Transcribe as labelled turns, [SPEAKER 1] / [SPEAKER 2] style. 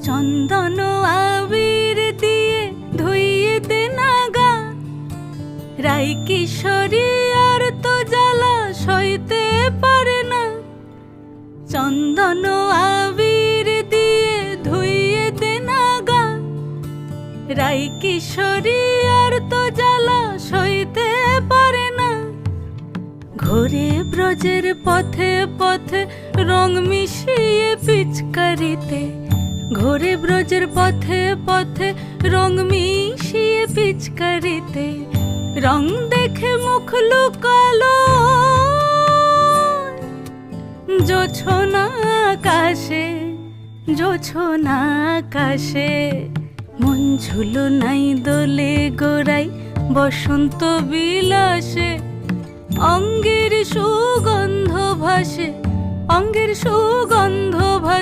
[SPEAKER 1] চন্দন আবির দিয়ে ধুইয়ে দে না গা, রাই কিশোরী আর তো জ্বালা সইতে পারে না। চন্দন আবির দিয়ে ধুইয়ে দে না গা, রাই কিশোরী আর তো জ্বালা সইতে পারে না। ঘোরে ব্রজের পথে পথে রং মিশিয়ে পিচকারিতে, ঘোরে ব্রজের পথে পথে রং মিশিয়ে পিচকারিতে, রং দেখে মুখ লুকালো জোছনা আকাশে, জোছনা আকাশে। মন ঝুলো নাই দোলে গোড়াই বসন্ত বিলাসে, অঙ্গের সুগন্ধ ভাসে, অঙ্গের সুগন্ধ ভাসে।